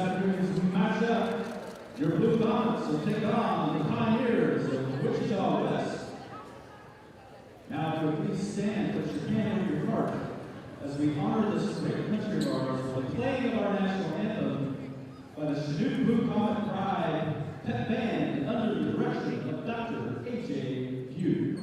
afternoon's matchup, your Blue Comets will take on the Pioneers of Wichita West. Now, if you'll please stand, put your hand over your heart as we honor this great country of ours with the playing of our national anthem by the Chanute Blue Comet Pride Pep Band under the direction of Dr. A.J. Pugh.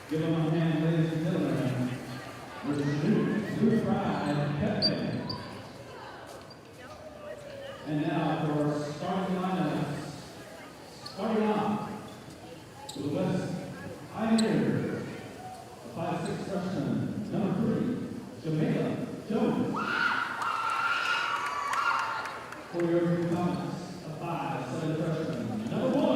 Give them a hand, ladies and gentlemen, with the Blue Pride Pep Band. And now for our starting lineups. Starting off with the West Pioneers, a 5'6" freshman, number 3, Jamaica Jones. For your Blue Comets, a 5'7" freshman, number 1,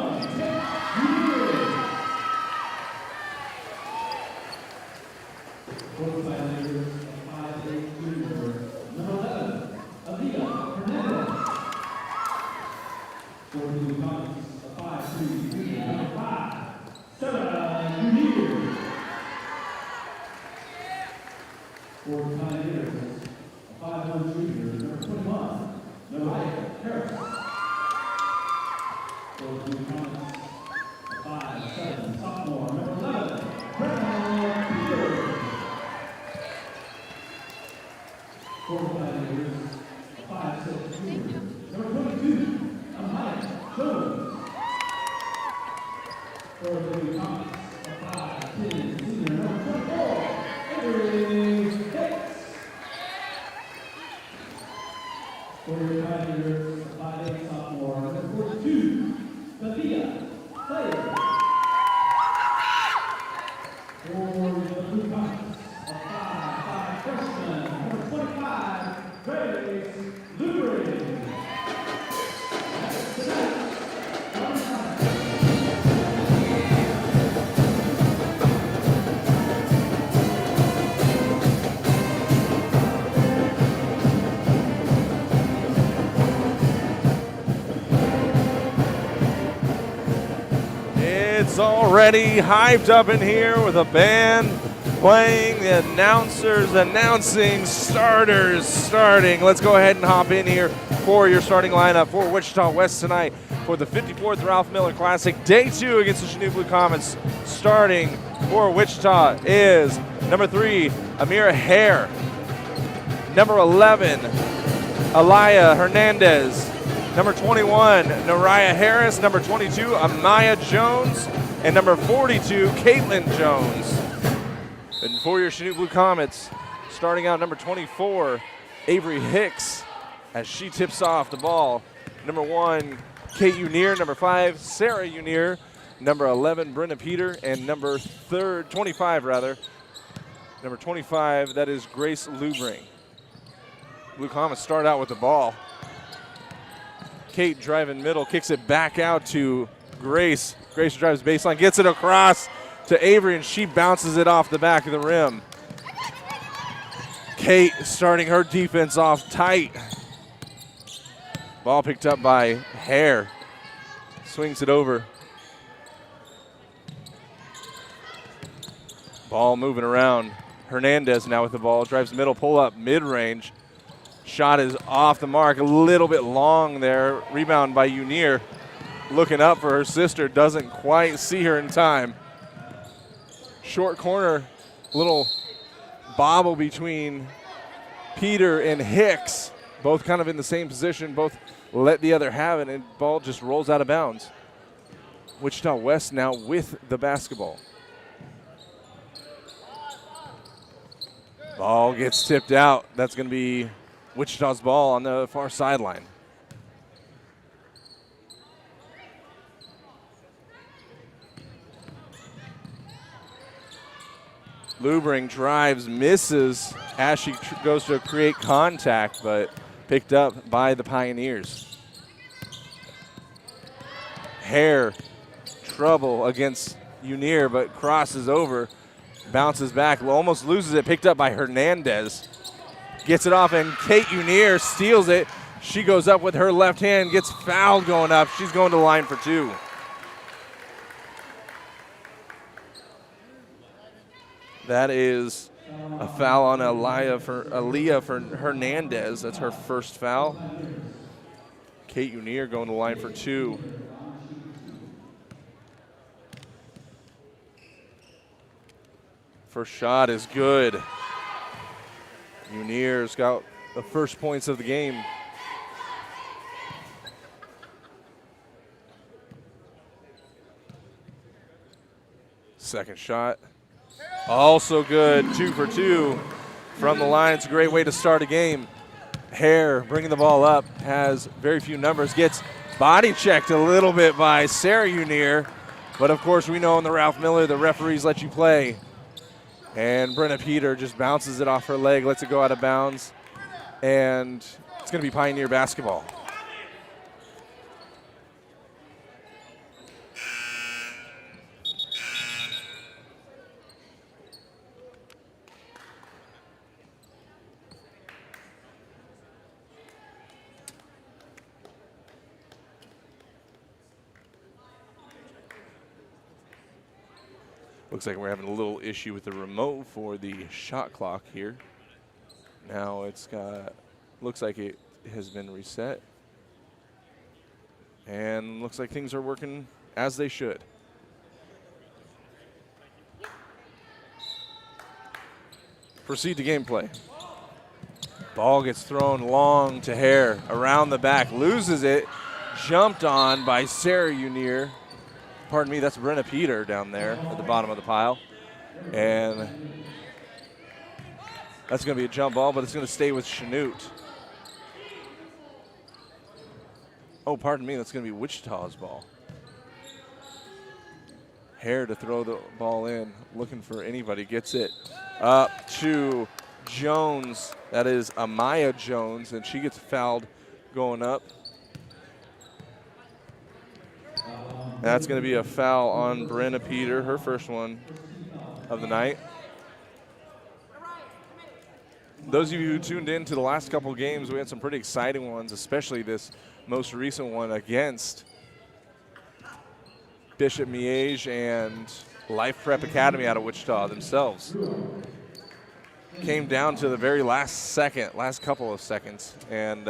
For the Pioneers, a 5'8" junior, number 11, Aliyah Hernandez. For the Blue Comets, a 5'3" junior, number 5, Sarah Munir. For the Pioneers, a 5'1" junior, number 21, Mariah Harris. For the Blue Comets, a 5'7" sophomore, number 11, Brenda Peter. For the Pioneers, a 5'6" junior, number 22, Amaya Jones. For the Blue Comets, a 5'10" senior, number 24, Avery Hicks. For the Pioneers, a 5'8" sophomore, number 42, Sophia Slater. For the Blue Comets, a 5'5" freshman, number 25, Grace Lubery. That's tonight's starting lineup. It's already hyped up in here with a band playing, the announcers announcing, starters starting. Let's go ahead and hop in here for your starting lineup for Wichita West tonight for the 54th Ralph Miller Classic, Day 2 against the Chanute Blue Comets. Starting for Wichita is number 3, Amira Hare, number 11, Aliyah Hernandez, number 21, Nariah Harris, number 22, Amaya Jones, and number 42, Caitlin Jones. And for your Chanute Blue Comets, starting out number 24, Avery Hicks, as she tips off the ball. Number 1, Kate Unier, number 5, Sarah Unier, number 11, Brenda Peter, and number 25, number 25, that is Grace Lubring. Blue Comets start out with the ball. Kate driving middle, kicks it back out to Grace. Grace drives baseline, gets it across to Avery, and she bounces it off the back of the rim. Kate starting her defense off tight. Ball picked up by Hare. Swings it over. Ball moving around. Hernandez now with the ball, drives middle, pull up, mid-range. Shot is off the mark, a little bit long there. Rebound by Unier. Looking up for her sister, doesn't quite see her in time. Short corner, little bobble between Peter and Hicks, both kind of in the same position, both let the other have it, and ball just rolls out of bounds. Wichita West now with the basketball. Ball gets tipped out. That's going to be Wichita's ball on the far sideline. Lubring drives, misses as she goes to create contact, but picked up by the Pioneers. Hare, trouble against Unier, but crosses over, bounces back, almost loses it, picked up by Hernandez. Gets it off, and Kate Unier steals it. She goes up with her left hand, gets fouled going up. She's going to the line for 2. That is a foul on Aaliyah for Hernandez. That's her first foul. Kate Unier going to the line for 2. First shot is good. Unier's got the first points of the game. Second shot. Also good, 2 for 2 from the line. It's a great way to start a game. Hare bringing the ball up, has very few numbers, gets body checked a little bit by Sarah Unier, but of course we know in the Ralph Miller the referees let you play. And Brenna Peter just bounces it off her leg, lets it go out of bounds, and it's going to be Pioneer basketball. Looks like we're having a little issue with the remote for the shot clock here. Now looks like it has been reset. And looks like things are working as they should. Proceed to gameplay. Ball gets thrown long to Hare, around the back, loses it, jumped on by Sarah Unier. Pardon me, that's Brenna Peter down there at the bottom of the pile. And that's going to be a jump ball, but it's going to stay with Chanute. Oh, pardon me, that's going to be Wichita's ball. Hare to throw the ball in, looking for anybody, gets it up to Jones. That is Amaya Jones, and she gets fouled going up. That's going to be a foul on Brenna Peter, her first one of the night. Those of you who tuned in to the last couple of games, we had some pretty exciting ones, especially this most recent one against Bishop Miege and Life Prep Academy out of Wichita themselves. Came down to the very last couple of seconds, and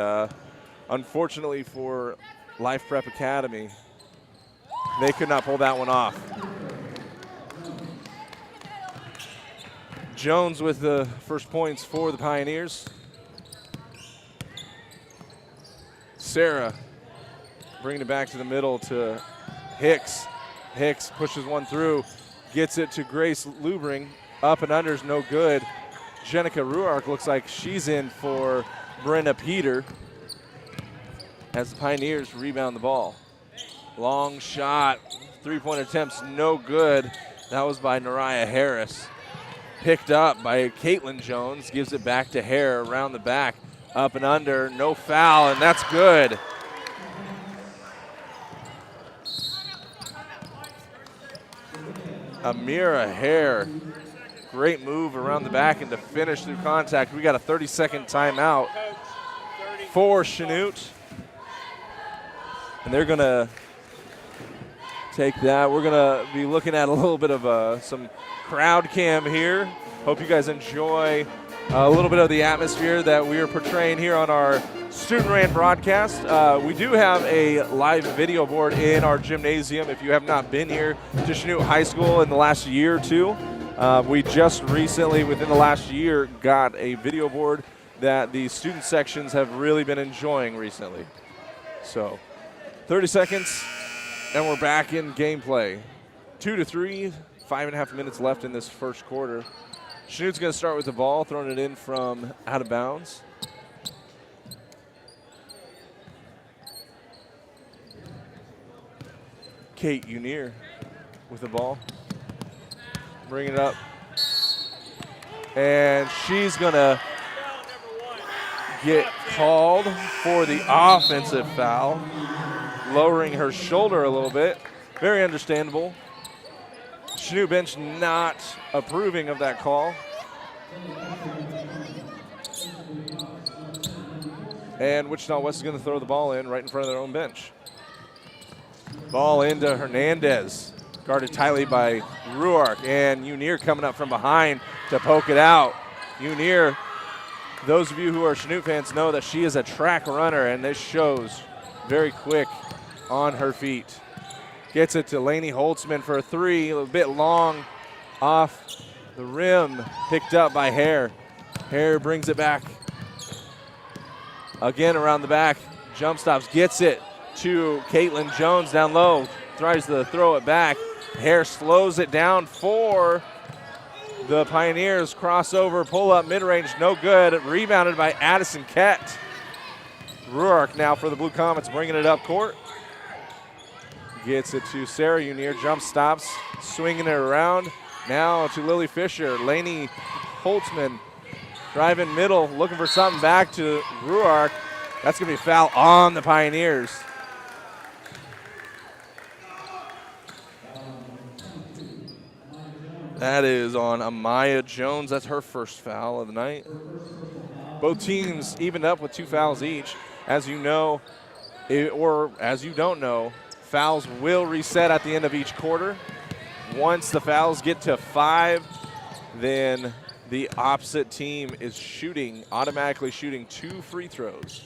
unfortunately for Life Prep Academy, they could not pull that one off. Jones with the first points for the Pioneers. Sarah bringing it back to the middle to Hicks. Hicks pushes one through, gets it to Grace Lubring. Up and under is no good. Jenica Ruark looks like she's in for Brenna Peter as the Pioneers rebound the ball. Long shot, three-point attempts, no good. That was by Nariah Harris. Picked up by Caitlin Jones, gives it back to Hare around the back. Up and under, no foul, and that's good. Amira Hare, great move around the back and to finish through contact. We got a 30-second timeout for Chanute. And they're going to take that. We're going to be looking at a little bit of some crowd cam here. Hope you guys enjoy a little bit of the atmosphere that we are portraying here on our student-ran broadcast. We do have a live video board in our gymnasium. If you have not been here to Chanute High School in the last year or two, We just recently, within the last year, got a video board that the student sections have really been enjoying recently. So 30 seconds, and we're back in gameplay. 2-3, 5.5 minutes left in this first quarter. Chanute's going to start with the ball, throwing it in from out of bounds. Kate Unier with the ball. Bring it up. And she's going to get called for the offensive foul, lowering her shoulder a little bit. Very understandable. Chanute bench not approving of that call. And Wichita West is going to throw the ball in right in front of their own bench. Ball into Hernandez, guarded tightly by Ruark, and Unier coming up from behind to poke it out. Unier, those of you who are Chanute fans know that she is a track runner, and this shows very quick on her feet. Gets it to Lainey Holtzman for a three, a little bit long off the rim, picked up by Hare. Hare brings it back. Again around the back, jump stops, gets it to Caitlin Jones down low, tries to throw it back. Hare slows it down for the Pioneers. Crossover, pull up, mid-range, no good. Rebounded by Addison Kett. Ruark now for the Blue Comets, bringing it up court. Gets it to Sarah Unier, jump stops, swinging it around. Now to Lily Fisher. Lainey Holtzman driving middle, looking for something back to Ruark. That's going to be a foul on the Pioneers. That is on Amaya Jones. That's her first foul of the night. Both teams evened up with 2 fouls each. As you know, or as you don't know, fouls will reset at the end of each quarter. Once the fouls get to 5, then the opposite team is automatically shooting 2 free throws.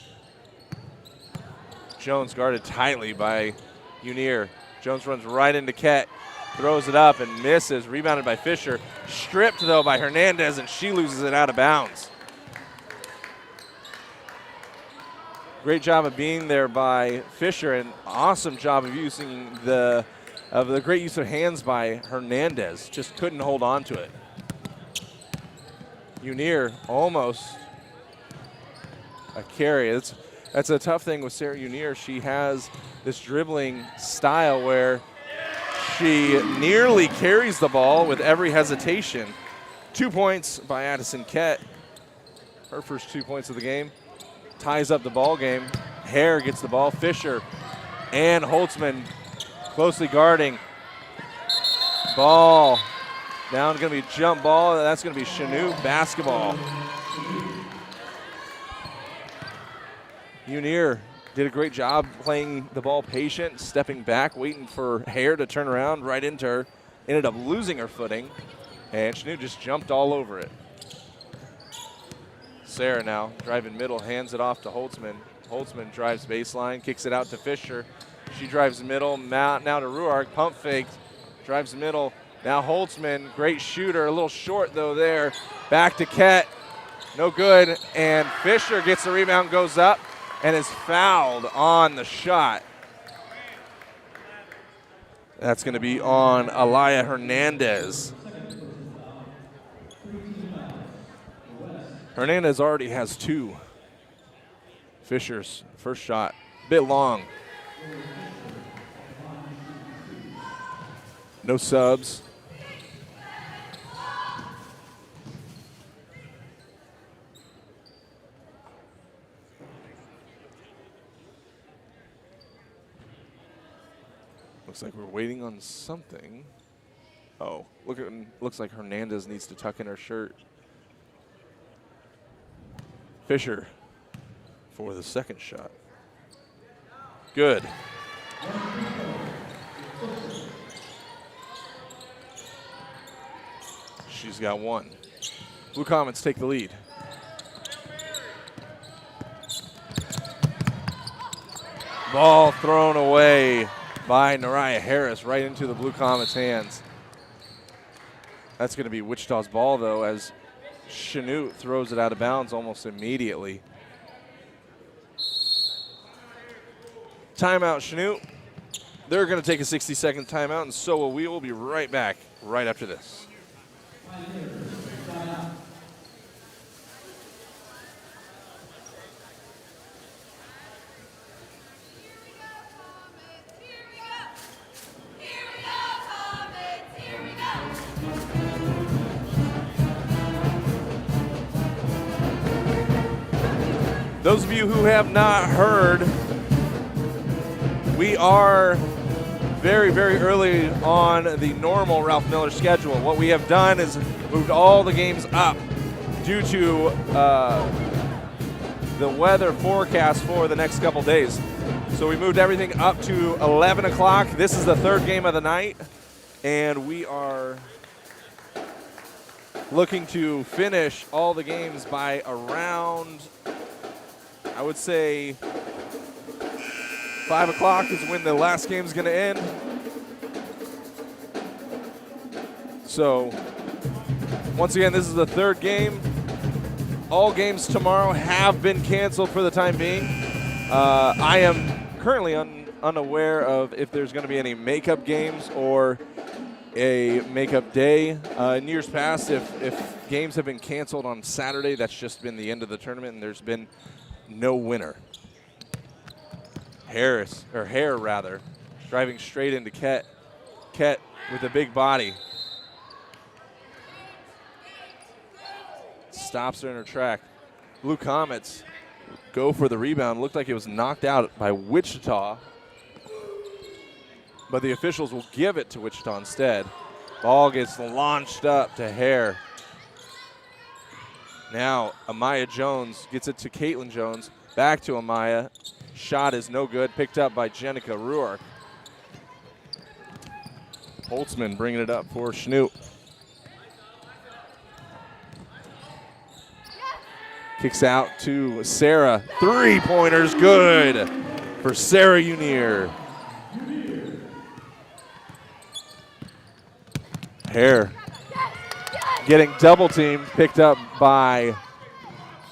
Jones guarded tightly by Unier. Jones runs right into Kett, throws it up and misses, rebounded by Fisher. Stripped though by Hernandez, and she loses it out of bounds. Great job of being there by Fisher, and awesome job of using the great use of hands by Hernandez. Just couldn't hold on to it. Unier almost a carry. That's a tough thing with Sarah Unier. She has this dribbling style where she nearly carries the ball with every hesitation. 2 points by Addison Kett. Her first 2 points of the game. Ties up the ball game. Hare gets the ball. Fisher and Holtzman closely guarding. Ball down, going to be jump ball. That's going to be Chanute basketball. Unier did a great job playing the ball patient, stepping back, waiting for Hare to turn around right into her. Ended up losing her footing, and Chanute just jumped all over it. Sarah now driving middle, hands it off to Holtzman. Holtzman drives baseline, kicks it out to Fisher. She drives middle, now to Ruark, pump faked, drives middle. Now Holtzman, great shooter, a little short though there. Back to Kett, no good, and Fisher gets the rebound, goes up, and is fouled on the shot. That's going to be on Alaya Hernandez. Hernandez already has 2. Fisher's first shot, bit long. No subs. Looks like we're waiting on something. Oh, looks like Hernandez needs to tuck in her shirt. Fisher for the second shot. Good. She's got 1. Blue Comets take the lead. Ball thrown away by Nariah Harris right into the Blue Comets' hands. That's going to be Wichita's ball, though, as Chanute throws it out of bounds almost immediately. Timeout, Chanute. They're going to take a 60-second timeout, and so will we. We'll be right back right after this. Those of you who have not heard, we are very, very early on the normal Ralph Miller schedule. What we have done is moved all the games up due to the weather forecast for the next couple days. So we moved everything up to 11 o'clock. This is the third game of the night, and we are looking to finish all the games by around, I would say, 5 o'clock is when the last game is going to end. So, once again, this is the third game. All games tomorrow have been canceled for the time being. I am currently unaware of if there's going to be any makeup games or a makeup day. In years past, if games have been canceled on Saturday, that's just been the end of the tournament, and there's been no winner. Hare, driving straight into Ket. Ket with a big body. Stops her in her track. Blue Comets go for the rebound. Looked like it was knocked out by Wichita, but the officials will give it to Wichita instead. Ball gets launched up to Hare. Now Amaya Jones gets it to Caitlin Jones. Back to Amaya. Shot is no good. Picked up by Jenica Ruark. Holtzman bringing it up for Chanute. Kicks out to Sarah. Three-pointers good for Sarah Unier. Hare getting double teamed, picked up by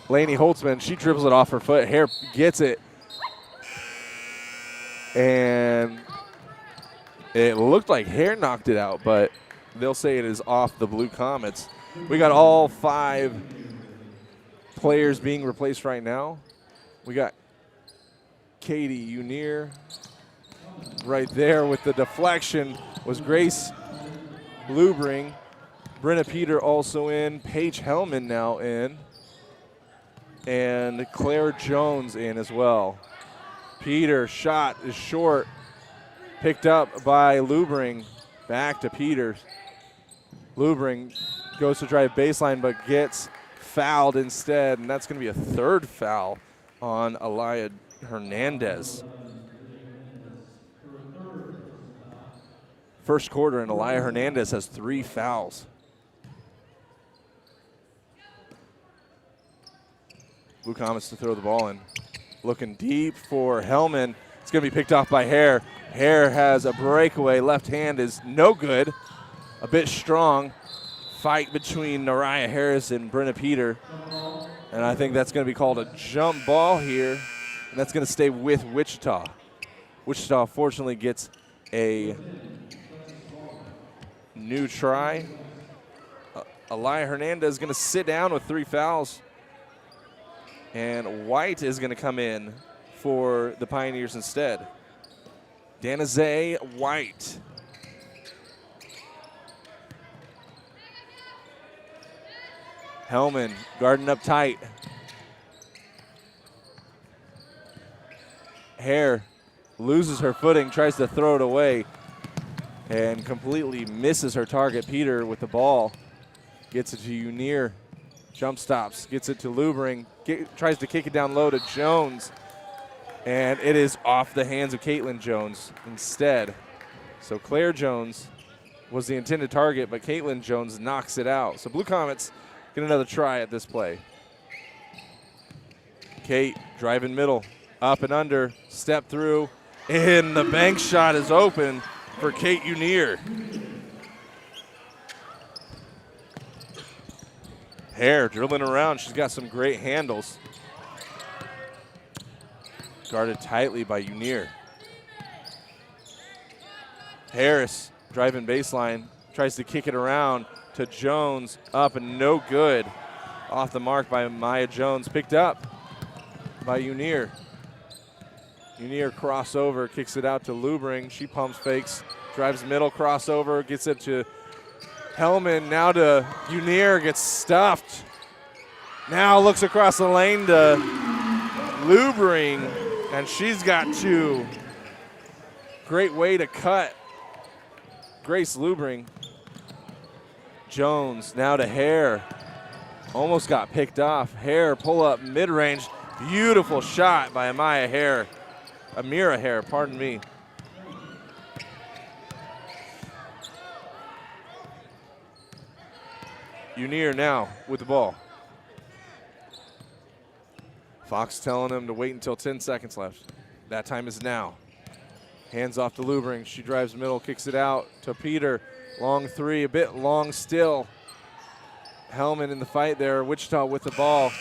Lainey Holtzman. She dribbles it off her foot. Hare gets it. And it looked like Hare knocked it out, but they'll say it is off the Blue Comets. We got all 5 players being replaced right now. We got Katie Unier right there with the deflection was Grace Lubring. Brenna Peter also in. Paige Hellman now in. And Claire Jones in as well. Peter shot is short. Picked up by Lubring. Back to Peters. Lubring goes to drive baseline but gets fouled instead, and that's going to be a third foul on Alaya Hernandez. First quarter, and Alaya Hernandez has 3 fouls. Blue Comets to throw the ball in. Looking deep for Hellman. It's going to be picked off by Hare. Hare has a breakaway. Left hand is no good. A bit strong. Fight between Nariah Harris and Brenna Peter. And I think that's going to be called a jump ball here. And that's going to stay with Wichita. Wichita fortunately gets a new try. Alaya Hernandez is going to sit down with 3 fouls. And White is going to come in for the Pioneers instead. Danazae White. Hellman guarding up tight. Hare loses her footing, tries to throw it away, and completely misses her target. Peter with the ball. Gets it to Unier. Jump stops. Gets it to Lubring. Tries to kick it down low to Jones. And it is off the hands of Caitlin Jones instead. So Claire Jones was the intended target, but Caitlin Jones knocks it out. So Blue Comets get another try at this play. Kate driving middle, up and under, step through, and the bank shot is open for Kate Unier. Hare dribbling around. She's got some great handles. Guarded tightly by Unir. Harris driving baseline. Tries to kick it around to Jones. Up and no good. Off the mark by Maya Jones. Picked up by Unir. Unir crossover. Kicks it out to Lubring. She pumps fakes. Drives middle, crossover. Gets it to Hellman. Now to Unir. Gets stuffed. Now looks across the lane to Lubring. And she's got two. Great way to cut. Grace Lubring. Jones now to Hare. Almost got picked off. Hare pull up mid-range. Beautiful shot by Amira Hare, pardon me. Unir now with the ball. Fox telling him to wait until 10 seconds left. That time is now. Hands off to Lubring. She drives middle, kicks it out to Peter. Long three, a bit long still. Hellman in the fight there. Wichita with the ball.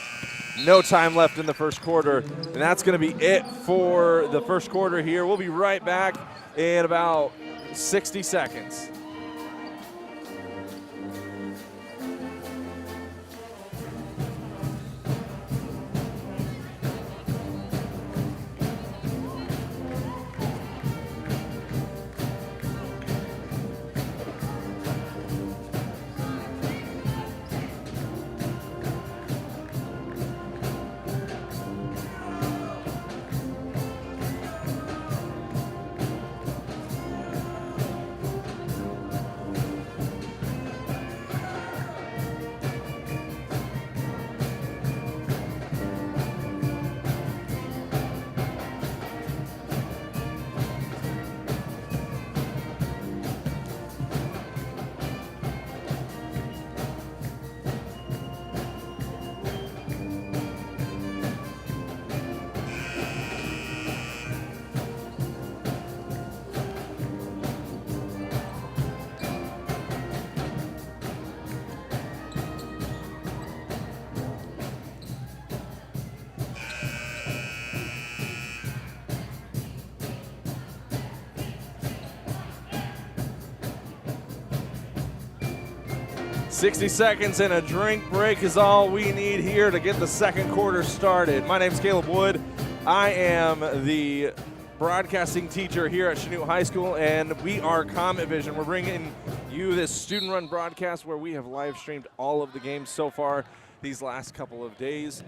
No time left in the first quarter. And that's going to be it for the first quarter here. We'll be right back in about 60 seconds. 60 seconds and a drink break is all we need here to get the second quarter started. My name's Caleb Wood. I am the broadcasting teacher here at Chanute High School, and we are Comet Vision. We're bringing you this student-run broadcast where we have live streamed all of the games so far these last couple of days.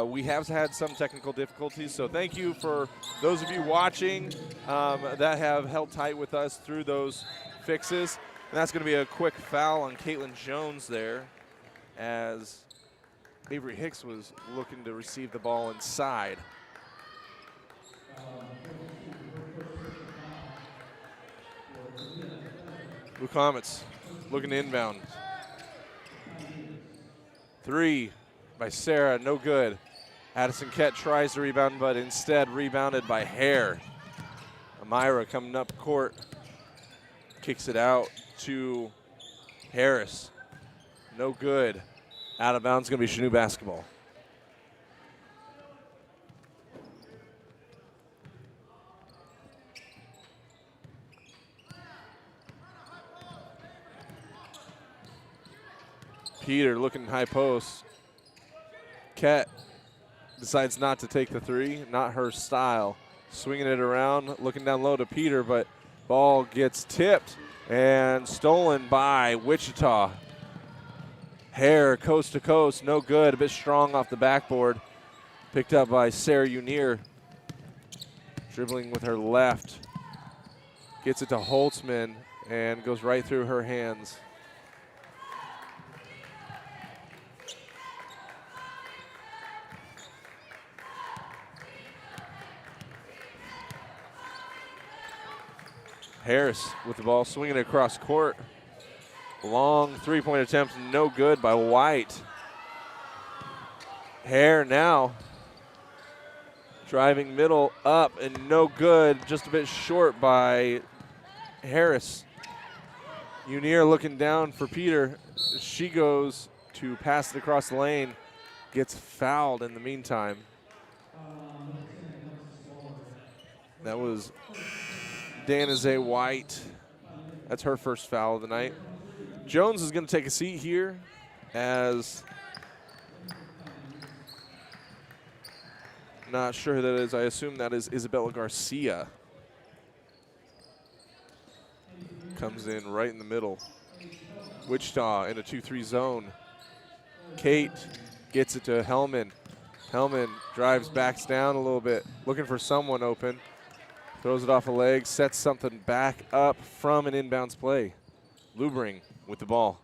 We have had some technical difficulties, so thank you for those of you watching that have held tight with us through those fixes. And that's going to be a quick foul on Caitlin Jones there, as Avery Hicks was looking to receive the ball inside. Blue Comets looking to inbound. Three by Sarah, no good. Addison Kett tries to rebound, but instead rebounded by Hare. Amira coming up court, kicks it out to Harris. No good. Out of bounds, going to be Chanute basketball. Peter looking high post. Kett decides not to take the three, not her style. Swinging it around, looking down low to Peter, but ball gets tipped and stolen by Wichita. Hare coast to coast, no good, a bit strong off the backboard. Picked up by Sarah Unir. Dribbling with her left. Gets it to Holtzman and goes right through her hands. Harris with the ball, swinging it across court. Long three-point attempt, no good by White. Hare now driving middle up and no good, just a bit short by Harris. Unir looking down for Peter. She goes to pass it across the lane. Gets fouled in the meantime. That was Danaze White. That's her first foul of the night. Jones is going to take a seat here as, not sure who that is. I assume that is Isabella Garcia. Comes in right in the middle. Wichita in a 2-3 zone. Kate gets it to Hellman. Hellman drives, backs down a little bit, looking for someone open. Throws it off a leg, sets something back up from an inbounds play. Lubring with the ball.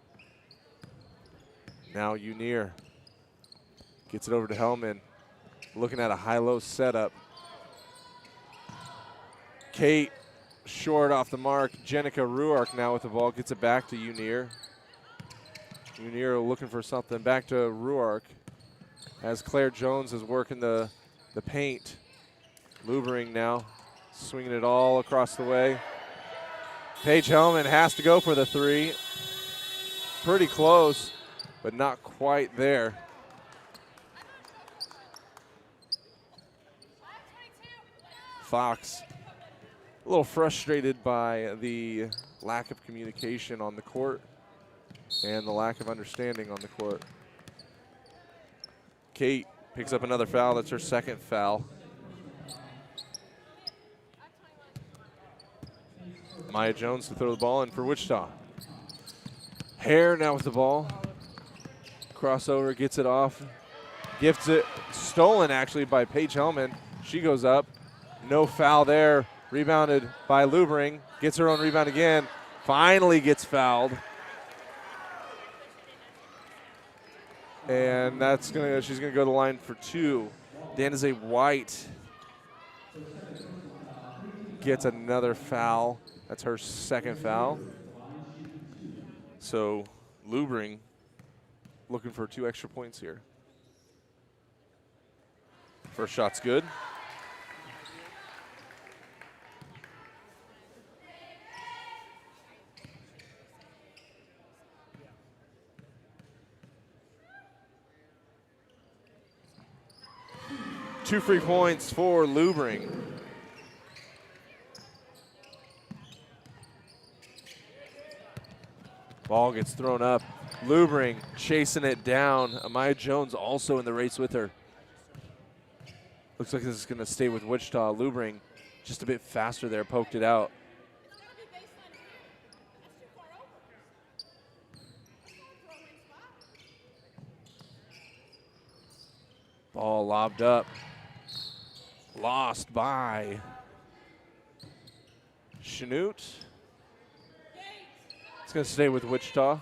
Now Unier gets it over to Hellman. Looking at a high-low setup. Kate short off the mark. Jenica Ruark now with the ball. Gets it back to Unier. Unier looking for something. Back to Ruark as Claire Jones is working the paint. Lubring now. Swinging it all across the way. Paige Hellman has to go for the three. Pretty close, but not quite there. Fox a little frustrated by the lack of communication on the court and the lack of understanding on the court. Kate picks up another foul. That's her second foul. Maya Jones to throw the ball in for Wichita. Hare now with the ball. Crossover, gets it off. Gifts it, stolen actually by Paige Hellman. She goes up. No foul there. Rebounded by Lubring. Gets her own rebound again. Finally gets fouled. And she's gonna go to the line for two. Danaze White gets another foul. That's her second foul. So Lubring looking for 2 extra points here. First shot's good. Two free points for Lubring. Ball gets thrown up. Lubring chasing it down. Amaya Jones also in the race with her. Looks like this is going to stay with Wichita. Lubring just a bit faster there, poked it out. Ball lobbed up. Lost by Chanute. It's going to stay with Wichita.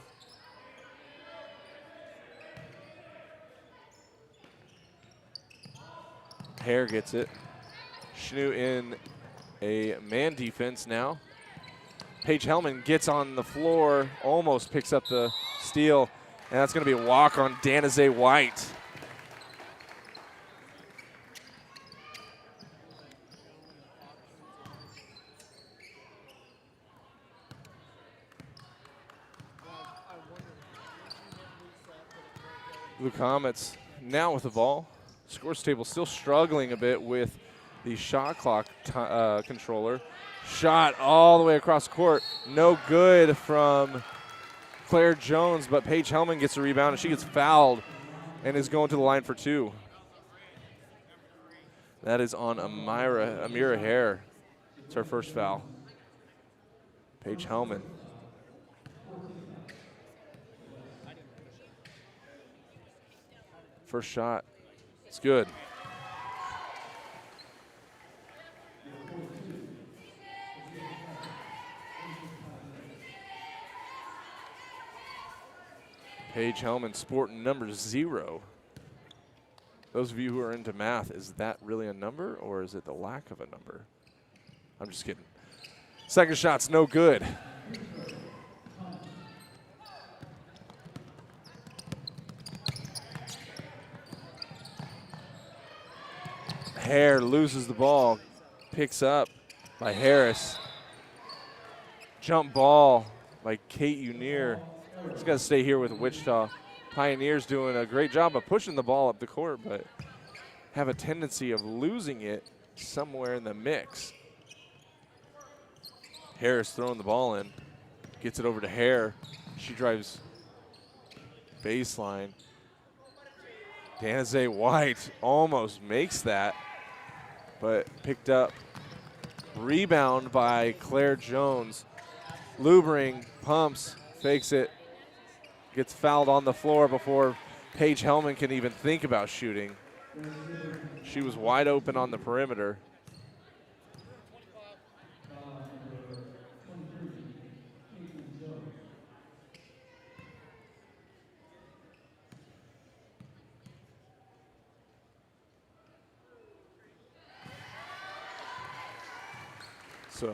Hare gets it. Chanute in a man defense now. Paige Hellman gets on the floor, almost picks up the steal, and that's going to be a walk on Danaze White. Blue Comets now with the ball. Scores table still struggling a bit with the shot clock controller. Shot all the way across the court. No good from Claire Jones, but Paige Hellman gets a rebound, and she gets fouled and is going to the line for two. That is on Amira Hare. It's her first foul. Paige Hellman. First shot. It's good. Paige Hellman sporting number 0. Those of you who are into math, is that really a number or is it the lack of a number? I'm just kidding. Second shot's no good. Hare loses the ball, picks up by Harris. Jump ball by Kate Unier. He's got to stay here with Wichita. Pioneers doing a great job of pushing the ball up the court, but have a tendency of losing it somewhere in the mix. Harris throwing the ball in, gets it over to Hare. She drives baseline. Danaze White almost makes that, but picked up. Rebound by Claire Jones. Lubring pumps, fakes it, gets fouled on the floor before Paige Hellman can even think about shooting. She was wide open on the perimeter. So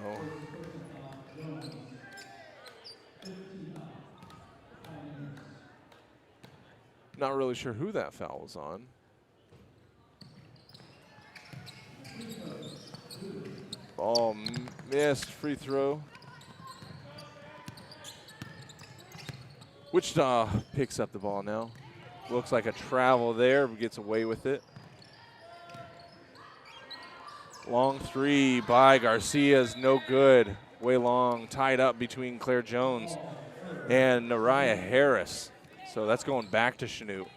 not really sure who that foul was on. Ball missed, free throw. Wichita picks up the ball now. Looks like a travel there, but gets away with it. Long three by Garcia is no good. Way long, tied up between Claire Jones and Nariah Harris. So that's going back to Chanute.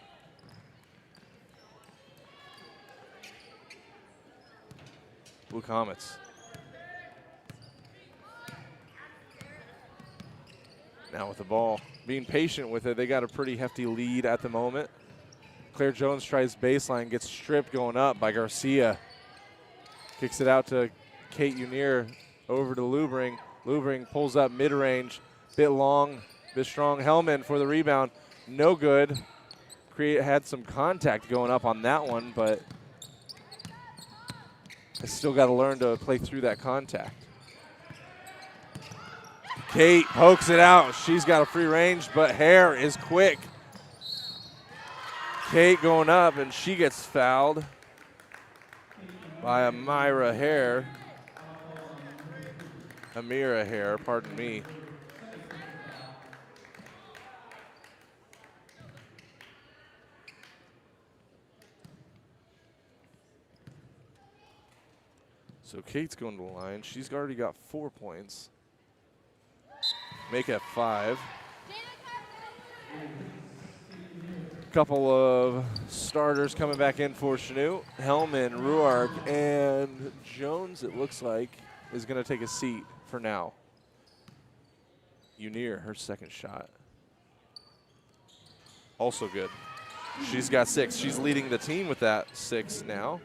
Blue Comets. Now with the ball, being patient with it. They got a pretty hefty lead at the moment. Claire Jones tries baseline, gets stripped going up by Garcia. Kicks it out to Kate Unier, over to Lubring. Lubring pulls up mid-range, bit long, bit strong. Hellman for the rebound, no good. Had some contact going up on that one, but I still got to learn to play through that contact. Kate pokes it out. She's got a free range, but Hare is quick. Kate going up, and she gets fouled by Amira Hare, pardon me. So Kate's going to the line. She's already got 4 points. Make it 5. Couple of starters coming back in for Chanute. Hellman, Ruark, and Jones, it looks like, is going to take a seat for now. Unier, her second shot. Also good. She's got 6. She's leading the team with that 6 now.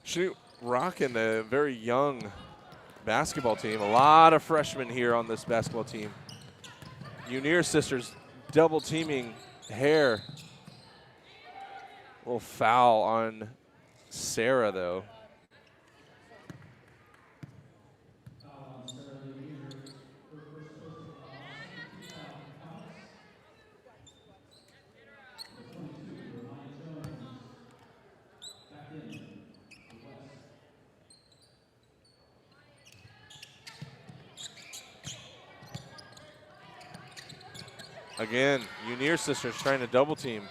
Chanute rocking a very young basketball team. A lot of freshmen here on this basketball team. Unier sisters double teaming Hare. A little foul on Sarah, though. Again, Unier sisters trying to double team.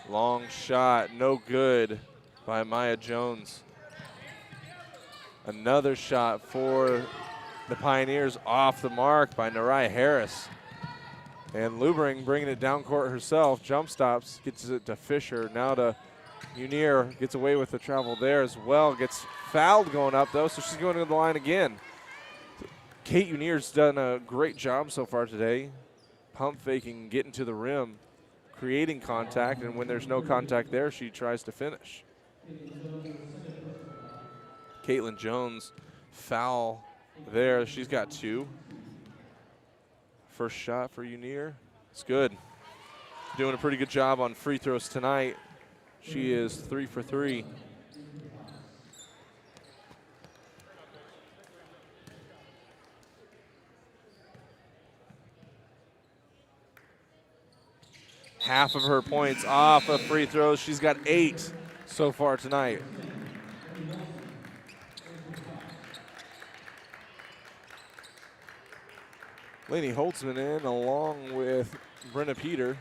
Long shot, no good by Maya Jones. Another shot for the Pioneers, off the mark by Nariah Harris. And Lubring bringing it down court herself. Jump stops, gets it to Fisher. Now to Unier, gets away with the travel there as well. Gets fouled going up though, so she's going to the line again. Kate Unier's done a great job so far today. Pump faking, getting to the rim, creating contact, and when there's no contact there, she tries to finish. Caitlin Jones, foul there. She's got 2. First shot for Unier. It's good. Doing a pretty good job on free throws tonight. She is 3 for 3. Half of her points off of free throws. She's got 8 so far tonight. Lainey Holtzman in along with Brenna Peter.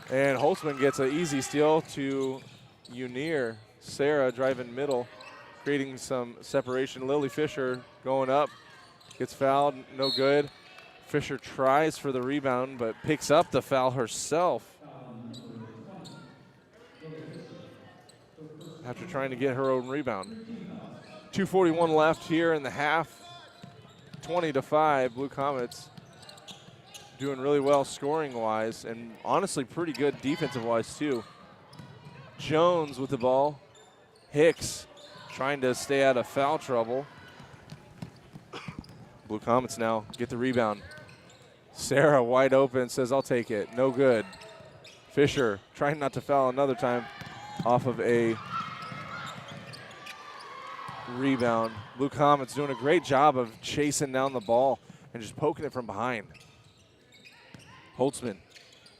And Holtzman gets an easy steal to Unier. Sarah driving middle, creating some separation. Lily Fisher going up, gets fouled, no good. Fisher tries for the rebound, but picks up the foul herself after trying to get her own rebound. 2:41 left here in the half. 20-5, Blue Comets doing really well scoring-wise, and honestly pretty good defensive-wise too. Jones with the ball. Hicks trying to stay out of foul trouble. Blue Comets now get the rebound. Sarah wide open, says, I'll take it. No good. Fisher trying not to foul another time off of a rebound. Blue Comets doing a great job of chasing down the ball and just poking it from behind. Holtzman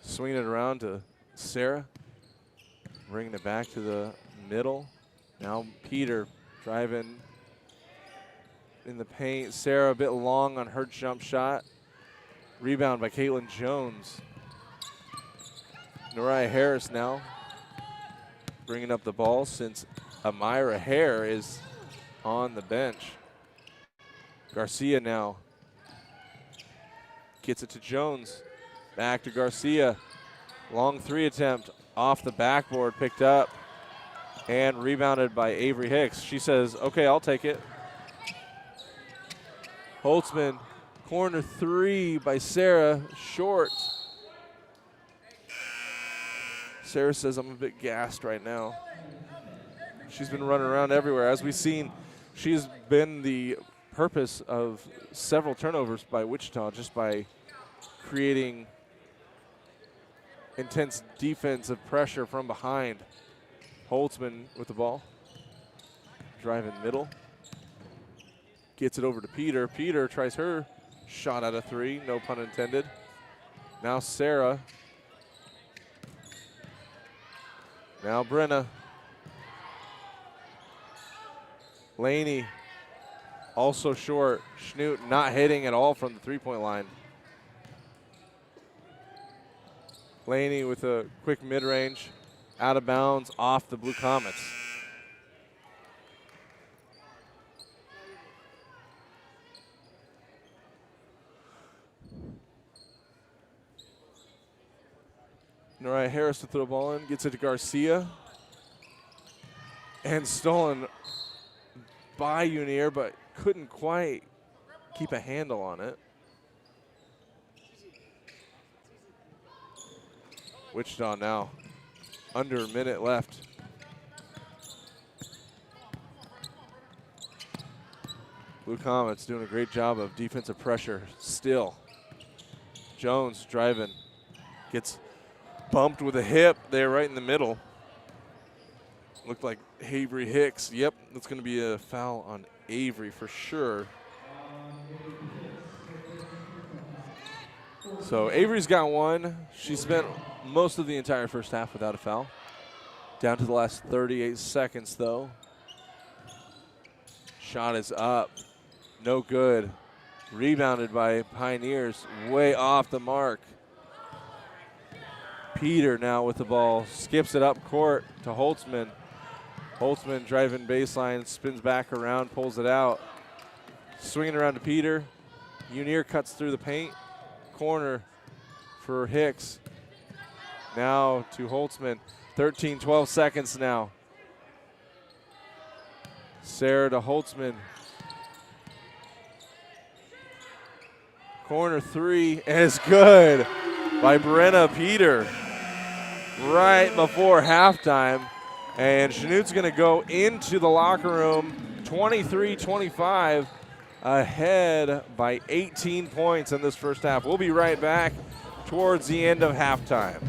swinging it around to Sarah, bringing it back to the middle. Now Peter driving in the paint. Sarah a bit long on her jump shot. Rebound by Caitlin Jones. Noriah Harris now bringing up the ball since Amira Hare is on the bench. Garcia now gets it to Jones. Back to Garcia. Long three attempt off the backboard, picked up and rebounded by Avery Hicks. She says, okay, I'll take it. Holtzman, corner three by Sarah, short. Sarah says, I'm a bit gassed right now. She's been running around everywhere. As we've seen, she's been the purpose of several turnovers by Wichita just by creating intense defensive pressure from behind. Holtzman with the ball, driving middle. Gets it over to Peter. Peter tries her shot out of three, no pun intended. Now Sarah. Now Brenna. Laney also short. Chanute not hitting at all from the three-point line. Laney with a quick mid-range, out of bounds, off the Blue Comets. Noriah Harris to throw the ball in, gets it to Garcia. And stolen by Unier, but couldn't quite keep a handle on it. Wichita now under a minute left. Blue Comets doing a great job of defensive pressure still. Jones driving, gets bumped with a hip there right in the middle. Looked like Avery Hicks. Yep, that's going to be a foul on Avery for sure. So Avery's got one. She spent most of the entire first half without a foul. Down to the last 38 seconds though. Shot is up. No good. Rebounded by Pioneers. Way off the mark. Peter now with the ball. Skips it up court to Holtzman. Holtzman driving baseline, spins back around, pulls it out. Swinging around to Peter. Unier cuts through the paint. Corner for Hicks. Now to Holtzman. 12 seconds now. Sarah to Holtzman. Corner three is good by Brenna Peter right before halftime. And Chanute's going to go into the locker room 23-25, ahead by 18 points in this first half. We'll be right back towards the end of halftime.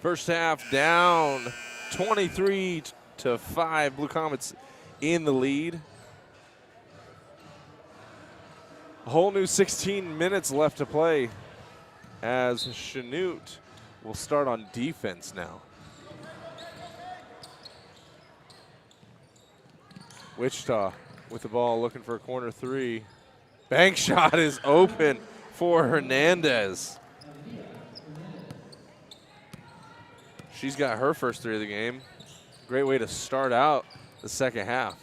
First half down 23-5. Blue Comets in the lead. A whole new 16 minutes left to play as Chanute will start on defense now. Wichita with the ball looking for a corner three. Bank shot is open for Hernandez. She's got her first three of the game. Great way to start out the second half.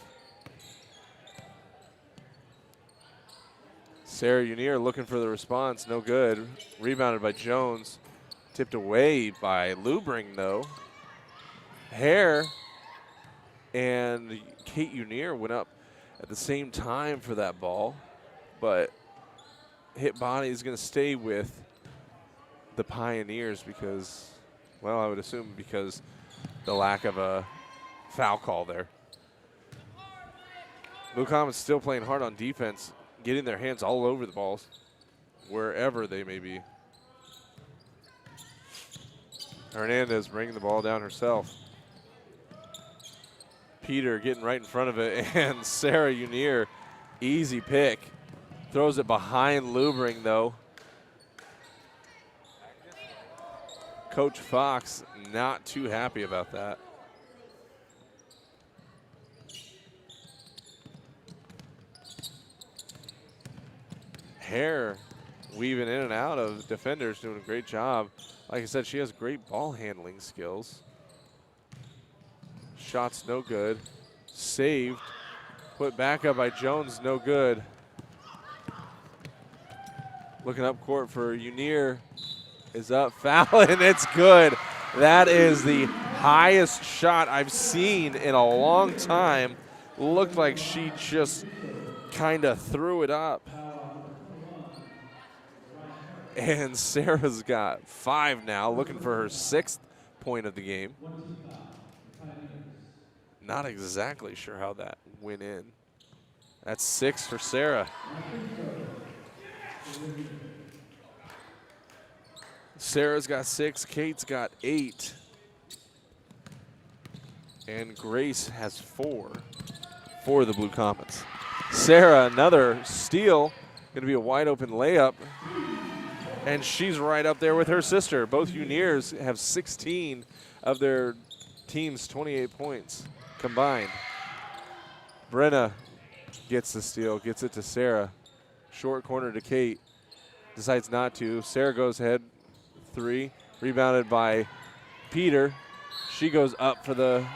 Sarah Unier looking for the response, no good. Rebounded by Jones. Tipped away by Lubring though. Hare and Kate Unier went up at the same time for that ball, but Hit Bonnie is going to stay with the Pioneers because, well, I would assume because the lack of a foul call there. Blue Comets still playing hard on defense, getting their hands all over the balls, wherever they may be. Hernandez bringing the ball down herself. Peter getting right in front of it, and Sarah Unier, easy pick. Throws it behind Lubring, though. Coach Fox not too happy about that. Hare weaving in and out of defenders, doing a great job. Like I said, she has great ball handling skills. Shots no good. Saved. Put back up by Jones, no good. Looking up court for Unier. Is up, foul, and it's good. That is the highest shot I've seen in a long time. Looked like she just kind of threw it up. And Sarah's got 5 now, looking for her 6th point of the game. Not exactly sure how that went in. That's 6 for Sarah. Sarah's got 6, Kate's got 8. And Grace has 4 for the Blue Comets. Sarah, another steal, gonna be a wide open layup. And she's right up there with her sister. Both Uniers have 16 of their team's 28 points combined. Brenna gets the steal, gets it to Sarah. Short corner to Kate. Decides not to. Sarah goes ahead, 3. Rebounded by Peter. She goes up for the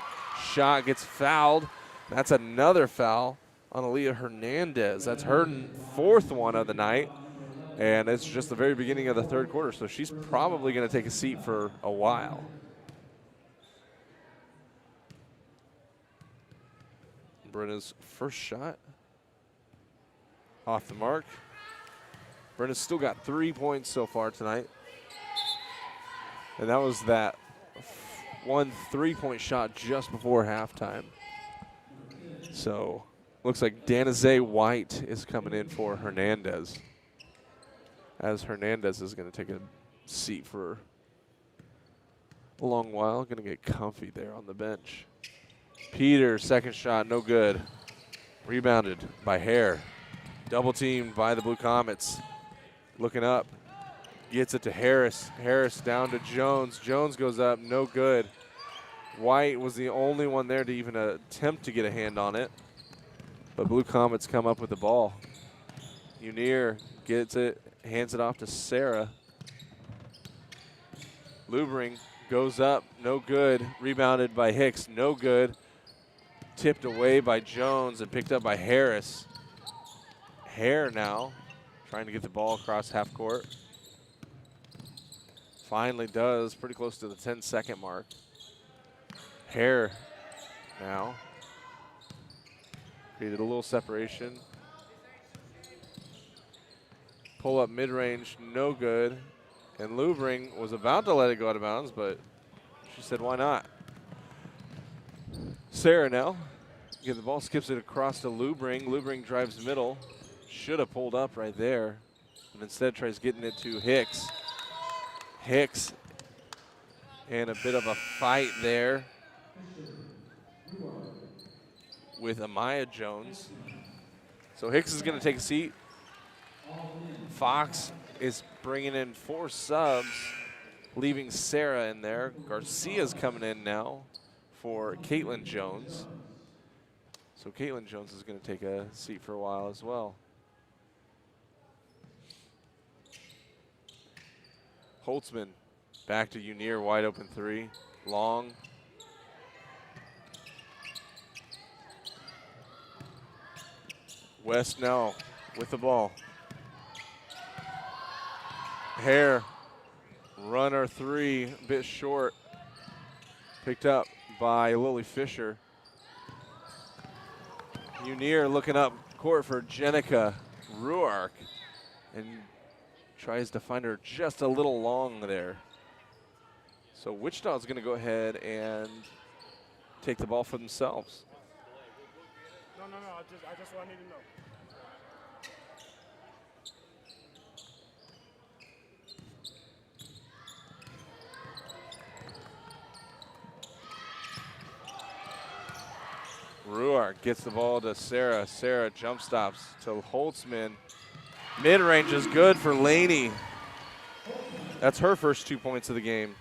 shot, gets fouled. That's another foul on Aaliyah Hernandez. That's her 4th one of the night. And it's just the very beginning of the 3rd quarter, so she's probably going to take a seat for a while. Brenna's first shot off the mark. Brenna's still got 3 points so far tonight. And that was that one 3-point shot just before halftime. So looks like Danazae White is coming in for Hernandez, as Hernandez is going to take a seat for a long while. Going to get comfy there on the bench. Peter, second shot, no good. Rebounded by Hare. Double teamed by the Blue Comets. Looking up, gets it to Harris. Harris down to Jones. Jones goes up, no good. White was the only one there to even attempt to get a hand on it. But Blue Comets come up with the ball. Unier gets it, hands it off to Sarah. Lubring goes up, no good. Rebounded by Hicks, no good. Tipped away by Jones and picked up by Harris. Hare now trying to get the ball across half court. Finally does, pretty close to the 10-second mark. Hare now created a little separation. Pull up mid-range, no good. And Lubring was about to let it go out of bounds, but she said, why not? Sarah now, get the ball, skips it across to Lubring. Lubring drives middle. Should have pulled up right there, and instead tries getting it to Hicks. Hicks, and a bit of a fight there with Amaya Jones. So Hicks is going to take a seat. Fox is bringing in 4 subs, leaving Sarah in there. Garcia's coming in now for Caitlin Jones. So Caitlin Jones is going to take a seat for a while as well. Holtzman back to Unier, wide open 3. Long. West now with the ball. Hare, runner 3, a bit short. Picked up by Lily Fisher. Unier looking up court for Jenica Ruark and tries to find her just a little long there. So Wichita's going to go ahead and take the ball for themselves. No, I just want to know. Ruark gets the ball to Sarah. Sarah jump stops to Holtzman. Mid-range is good for Laney. That's her first 2 points of the game.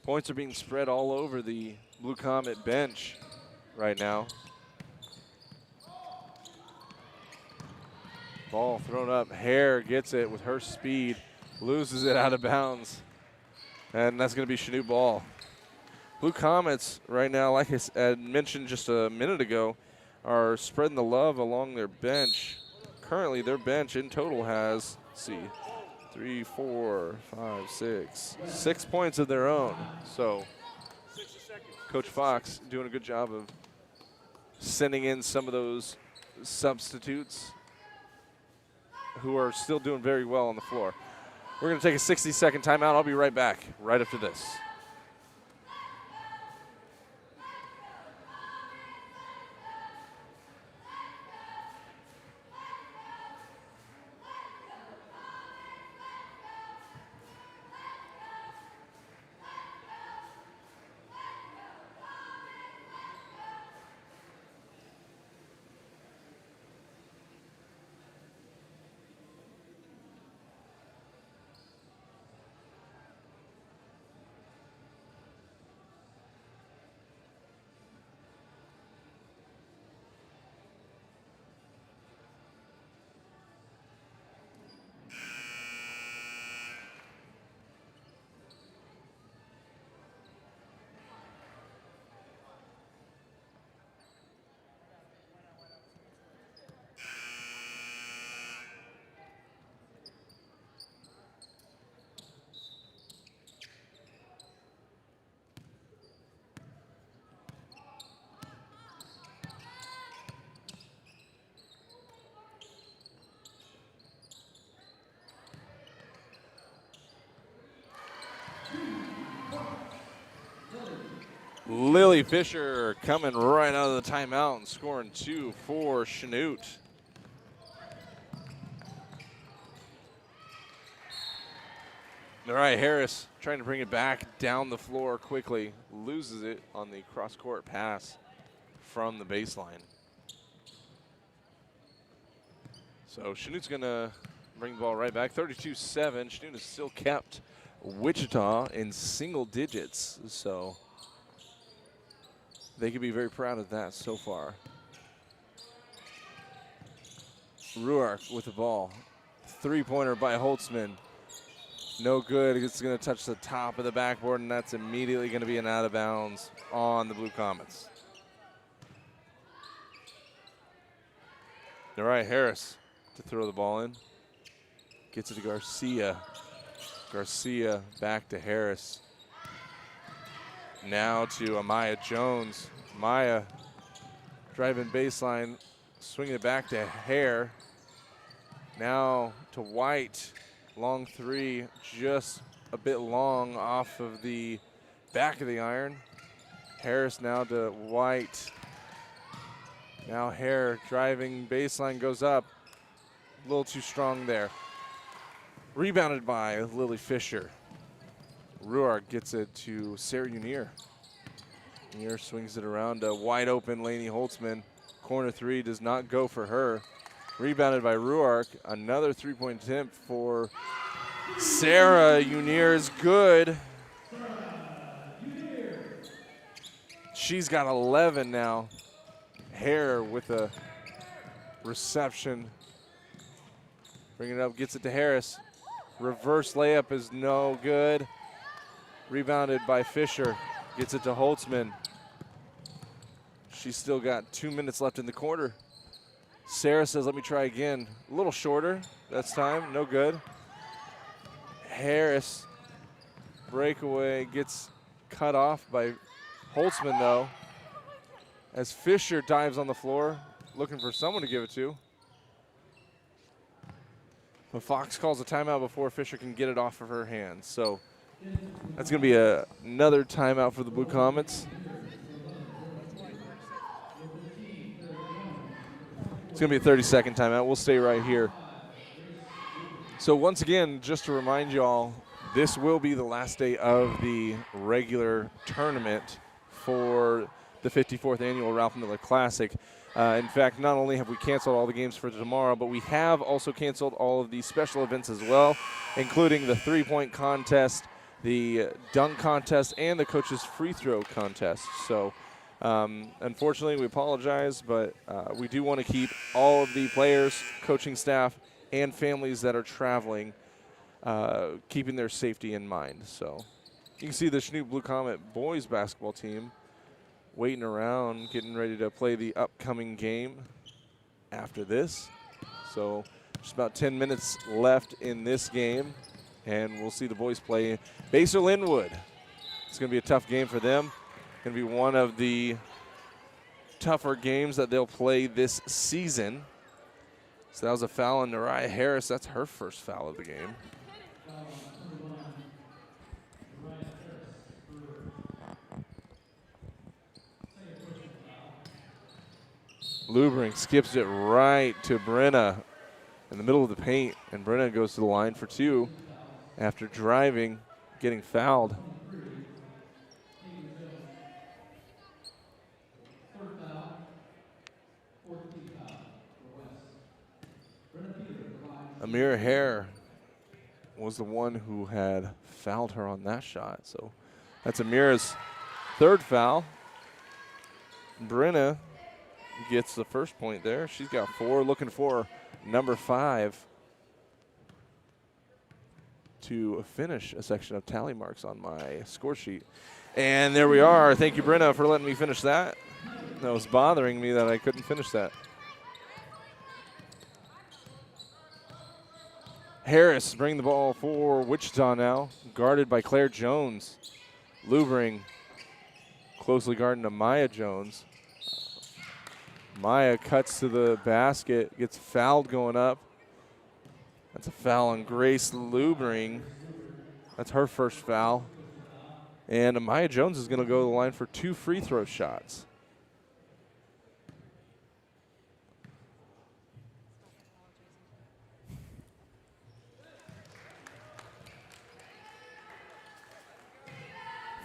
Points are being spread all over the Blue Comet bench right now. Ball thrown up. Hare gets it with her speed. Loses it out of bounds. And that's going to be Chanute ball. Blue Comets right now, like I mentioned just a minute ago, are spreading the love along their bench. Currently, their bench in total has, let's see, 3, 4, 5, 6 points of their own. So Coach Fox doing a good job of sending in some of those substitutes who are still doing very well on the floor. We're going to take a 60-second timeout. I'll be right back right after this. Lily Fisher coming right out of the timeout and scoring 2 for Chanute. All right, Harris trying to bring it back down the floor quickly. Loses it on the cross-court pass from the baseline. So Chanute's going to bring the ball right back. 32-7. Chanute has still kept Wichita in single digits. So they can be very proud of that so far. Ruark with the ball. Three-pointer by Holtzman. No good. It's going to touch the top of the backboard, and that's immediately going to be an out of bounds on the Blue Comets. All right, Harris to throw the ball in. Gets it to Garcia. Garcia back to Harris. Now to Amaya Jones. Amaya driving baseline, swinging it back to Hare. Now to White. Long three, just a bit long off of the back of the iron. Harris now to White. Now Hare driving baseline, goes up. A little too strong there. Rebounded by Lily Fisher. Ruark gets it to Sarah Unier. Unier swings it around to wide open Laney Holtzman. Corner three does not go for her. Rebounded by Ruark. Another three-point attempt for Sarah Unier is good. She's got 11 now. Hare with a reception. Bringing it up, gets it to Harris. Reverse layup is no good. Rebounded by Fisher. Gets it to Holtzman. She's still got 2 minutes left in the quarter. Sarah says, let me try again. A little shorter this time, no good. Harris, breakaway, gets cut off by Holtzman though. As Fisher dives on the floor, looking for someone to give it to. But Fox calls a timeout before Fisher can get it off of her hands. So that's going to be another timeout for the Blue Comets. It's going to be a 30-second timeout. We'll stay right here. So once again, just to remind you all, this will be the last day of the regular tournament for the 54th annual Ralph Miller Classic. In fact, not only have we canceled all the games for tomorrow, but we have also canceled all of the special events as well, including the three-point contest, the dunk contest, and the coach's free throw contest. So unfortunately, we apologize, but we do want to keep all of the players, coaching staff, and families that are traveling, keeping their safety in mind. So you can see the Chanute Blue Comet boys basketball team waiting around, getting ready to play the upcoming game after this. So just about 10 minutes left in this game, and we'll see the boys play Basel Linwood. It's going to be a tough game for them. Going to be one of the tougher games that they'll play this season. So that was a foul on Nariah Harris. That's her first foul of the game. Lubring skips it right to Brenna in the middle of the paint, and Brenna goes to the line for two after driving, getting fouled. Amira Hare was the one who had fouled her on that shot. So that's Amira's third foul. Brenna gets the first point there. She's got 4, looking for number 5 to finish a section of tally marks on my score sheet. And there we are. Thank you, Brenna, for letting me finish that. That was bothering me that I couldn't finish that. Harris bringing the ball for Wichita now, guarded by Claire Jones. Lubring closely guarding Amaya Jones. Maya cuts to the basket, gets fouled going up. That's a foul on Grace Lubring. That's her first foul. And Amaya Jones is going to go to the line for 2 free throw shots.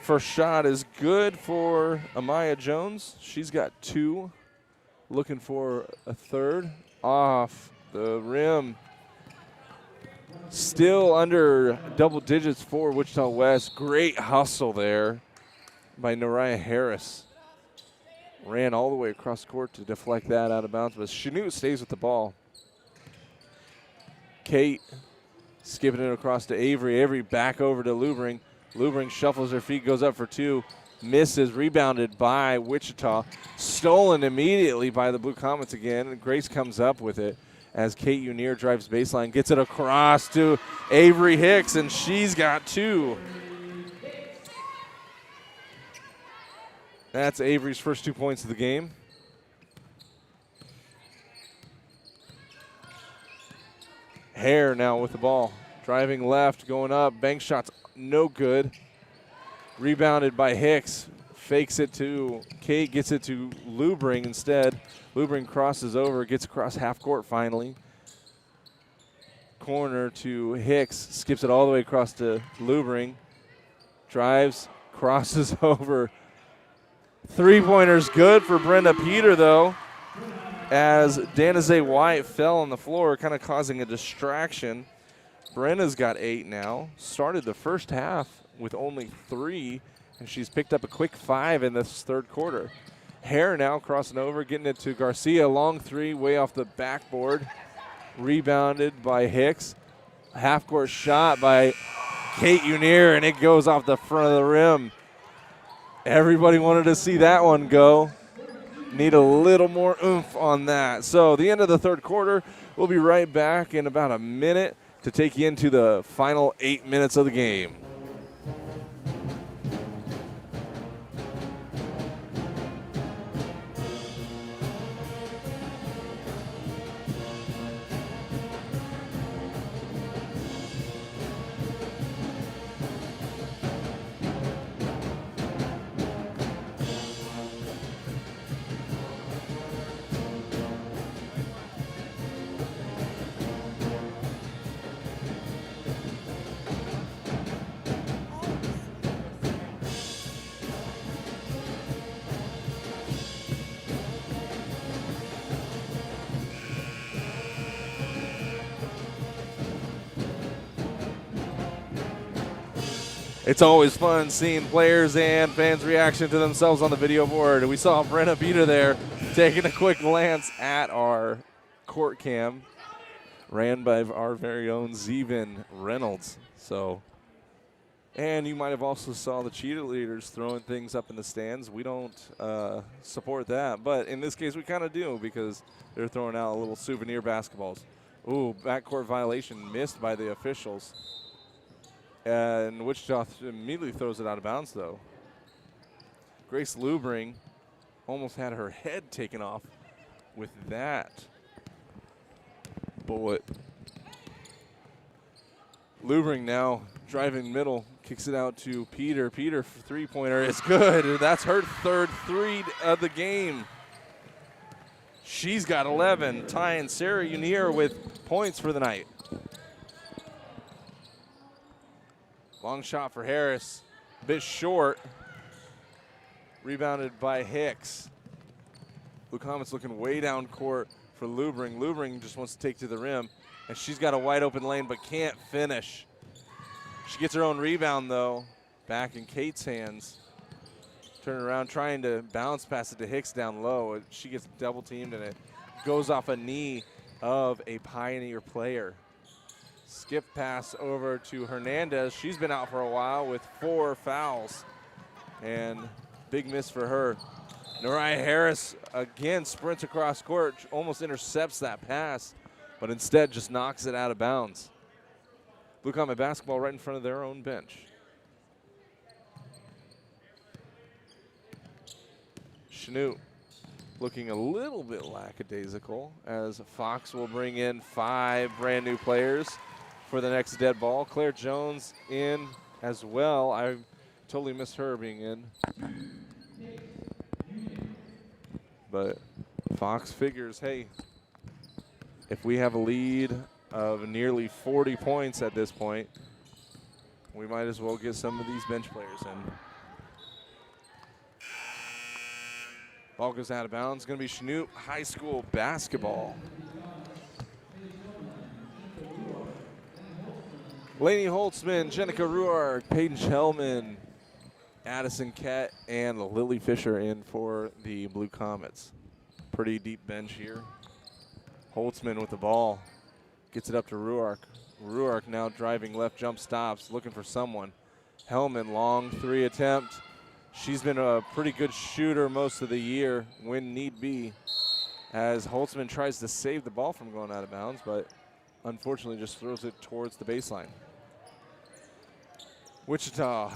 First shot is good for Amaya Jones. She's got 2. Looking for a third. Off the rim. Still under double digits for Wichita West. Great hustle there by Nariah Harris. Ran all the way across court to deflect that out of bounds, but Chanute stays with the ball. Kate skipping it across to Avery. Avery back over to Lubring. Lubring shuffles her feet, goes up for 2. Misses, rebounded by Wichita. Stolen immediately by the Blue Comets again. And Grace comes up with it as Kate Unier drives baseline, gets it across to Avery Hicks, and she's got 2. That's Avery's first 2 points of the game. Hare now with the ball. Driving left, going up, bank shots no good. Rebounded by Hicks. Fakes it to Kate, gets it to Lubring instead. Lubring crosses over, gets across half court finally. Corner to Hicks, skips it all the way across to Lubring. Drives, crosses over. 3-pointer's good for Brenda Peter though, as Danaze White fell on the floor, kind of causing a distraction. Brenna's got 8 now. Started the first half with only 3, and she's picked up a quick 5 in this third quarter. Hare now crossing over, getting it to Garcia. Long 3, way off the backboard. Rebounded by Hicks. Half-court shot by Kate Unier, and it goes off the front of the rim. Everybody wanted to see that one go. Need a little more oomph on that. So the end of the third quarter. We'll be right back in about a minute to take you into the final 8 minutes of the game. It's always fun seeing players and fans' reaction to themselves on the video board. We saw Brenna Peter there taking a quick glance at our court cam, ran by our very own Zevin Reynolds. So, and you might have also saw the cheerleaders throwing things up in the stands. We don't support that, but in this case we kind of do because they're throwing out little souvenir basketballs. Ooh, backcourt violation missed by the officials. And Wichita immediately throws it out of bounds, though. Grace Lubring almost had her head taken off with that bullet. Lubring now driving middle, kicks it out to Peter. Peter for three-pointer is good. That's her third three of the game. She's got 11, tying Sarah Unier with points for the night. Long shot for Harris, a bit short. Rebounded by Hicks. Blue Comets looking way down court for Lubring. Lubring just wants to take to the rim, and she's got a wide open lane but can't finish. She gets her own rebound though, back in Kate's hands. Turning around, trying to bounce pass it to Hicks down low. She gets double teamed and it goes off a knee of a Pioneer player. Skip pass over to Hernandez. She's been out for a while with 4 fouls. And big miss for her. Nariah Harris again sprints across court, almost intercepts that pass, but instead just knocks it out of bounds. Blue Comet basketball right in front of their own bench. Chanute looking a little bit lackadaisical as Fox will bring in 5 brand new players for the next dead ball. Claire Jones in as well. I totally missed her being in. But Fox figures, hey, if we have a lead of nearly 40 points at this point, we might as well get some of these bench players in. Ball goes out of bounds. Going to be Chanute High School basketball. Lainey Holtzman, Jenica Ruark, Peyton Shellman, Addison Kett, and Lily Fisher in for the Blue Comets. Pretty deep bench here. Holtzman with the ball. Gets it up to Ruark. Ruark now driving left jump stops, looking for someone. Hellman, long 3 attempt. She's been a pretty good shooter most of the year when need be, as Holtzman tries to save the ball from going out of bounds, but unfortunately just throws it towards the baseline. Wichita.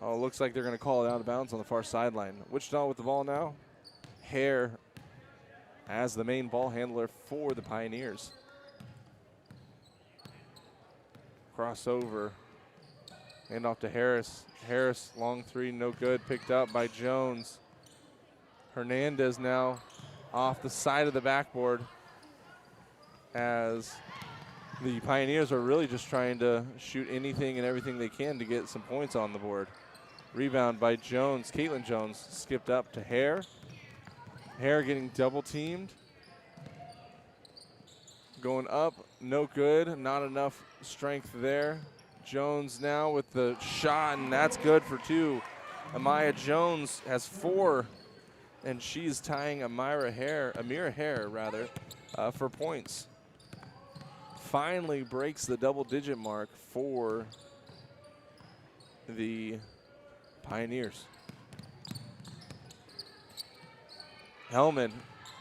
Oh, looks like they're going to call it out of bounds on the far sideline. Wichita with the ball now. Hare as the main ball handler for the Pioneers. Crossover. Hand off to Harris. Harris, long 3, no good. Picked up by Jones. Hernandez now off the side of the backboard as the Pioneers are really just trying to shoot anything and everything they can to get some points on the board. Rebound by Jones. Caitlin Jones skipped up to Hare. Hare getting double teamed. Going up, no good. Not enough strength there. Jones now with the shot, and that's good for 2. Amaya Jones has 4, and she's tying Amira Hare for points. Finally breaks the double-digit mark for the Pioneers. Hellman,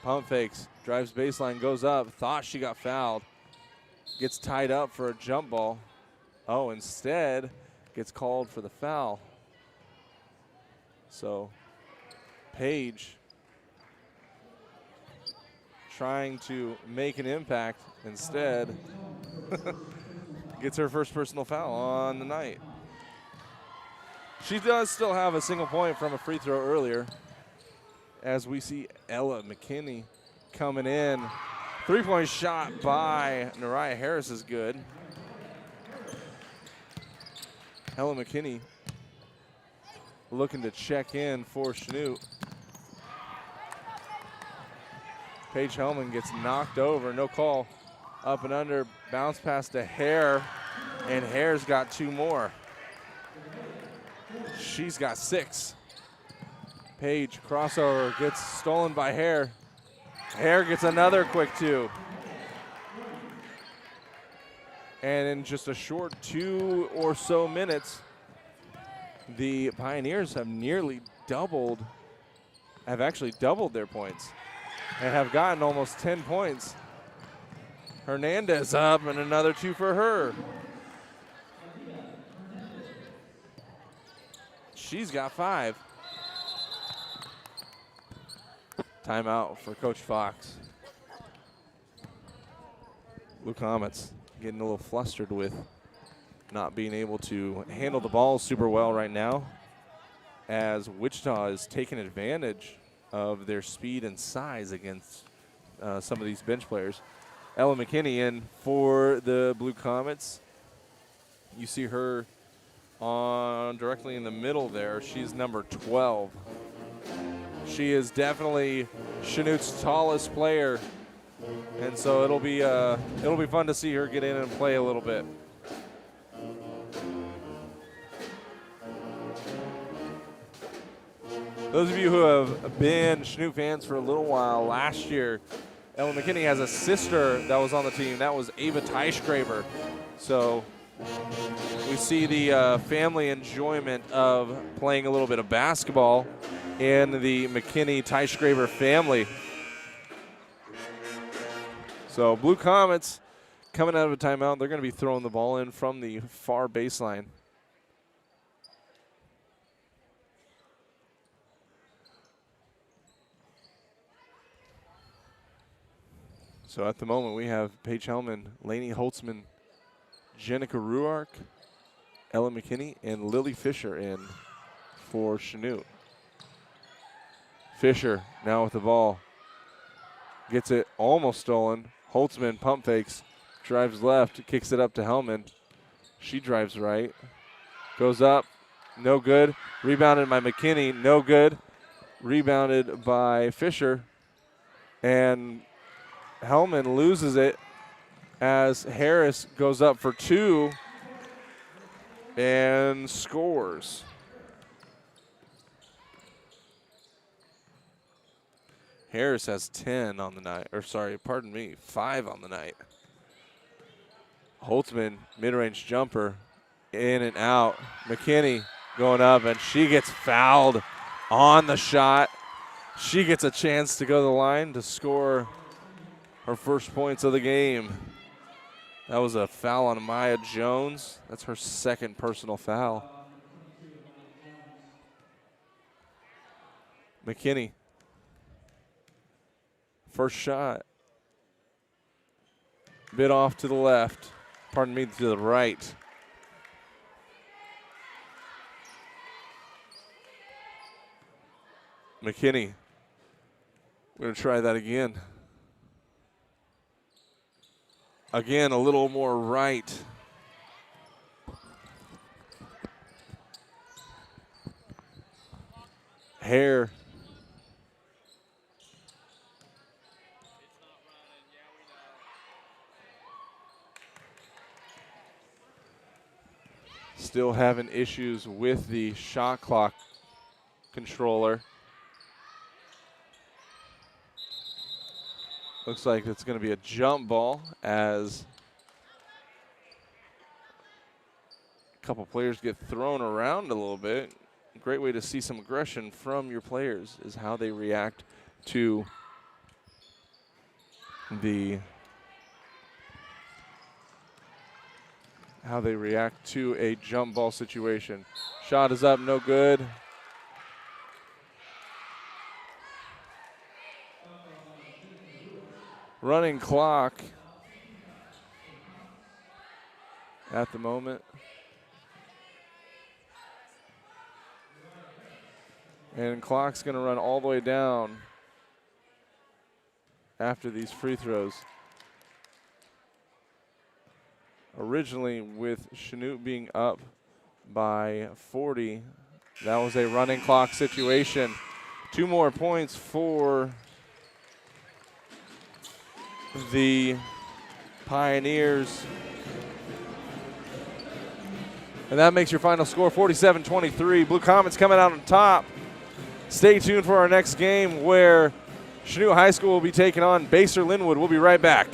pump fakes, drives baseline, goes up, thought she got fouled. Gets tied up for a jump ball. Oh, instead gets called for the foul. So Page trying to make an impact, instead gets her first personal foul on the night. She does still have a single point from a free throw earlier, as we see Ella McKinney coming in. 3-point shot by Nariah Harris is good. Ella McKinney looking to check in for Chanute. Paige Hellman gets knocked over, no call. Up and under, bounce pass to Hare. And Hare's got 2 more. She's got 6. Page, crossover, gets stolen by Hare. Hare gets another quick 2. And in just a short 2 or so minutes, the Pioneers have actually doubled their points and have gotten almost 10 points. Hernandez up and another 2 for her. She's got 5. Timeout for Coach Fox. Blue Comets getting a little flustered with not being able to handle the ball super well right now, as Wichita is taking advantage of their speed and size against some of these bench players. Ella McKinney in for the Blue Comets. You see her directly in the middle there. She's number 12. She is definitely Chanute's tallest player, and so it'll be fun to see her get in and play a little bit. Those of you who have been Chanute fans for a little while, last year, Ella McKinney has a sister that was on the team. That was Ava Teichgraber. So we see the family enjoyment of playing a little bit of basketball in the McKinney-Teichgraber family. So Blue Comets coming out of a timeout. They're going to be throwing the ball in from the far baseline. So at the moment, we have Paige Hellman, Lainey Holtzman, Jenica Ruark, Ella McKinney, and Lily Fisher in for Chanute. Fisher now with the ball. Gets it almost stolen. Holtzman pump fakes, drives left, kicks it up to Hellman. She drives right. Goes up, no good. Rebounded by McKinney, no good. Rebounded by Fisher. And Hellman loses it as Harris goes up for 2 and scores. Harris has 10 on the night, or sorry, pardon me, 5 on the night. Holtzman, mid-range jumper, in and out. McKinney going up, and she gets fouled on the shot. She gets a chance to go to the line to score her first points of the game. That was a foul on Maya Jones. That's her second personal foul. McKinney. First shot. Bit off to the left. Pardon me, to the right. McKinney. We're going to try that again. Again, a little more right. Hare. Still having issues with the shot clock controller. Looks like it's going to be a jump ball as a couple players get thrown around a little bit. Great way to see some aggression from your players is how they react to a jump ball situation. Shot is up, no good. Running clock at the moment. And clock's going to run all the way down after these free throws. Originally, with Chanute being up by 40, that was a running clock situation. 2 more points for the Pioneers. And that makes your final score 47-23. Blue Comets coming out on top. Stay tuned for our next game where Chanute High School will be taking on Baser Linwood. We'll be right back.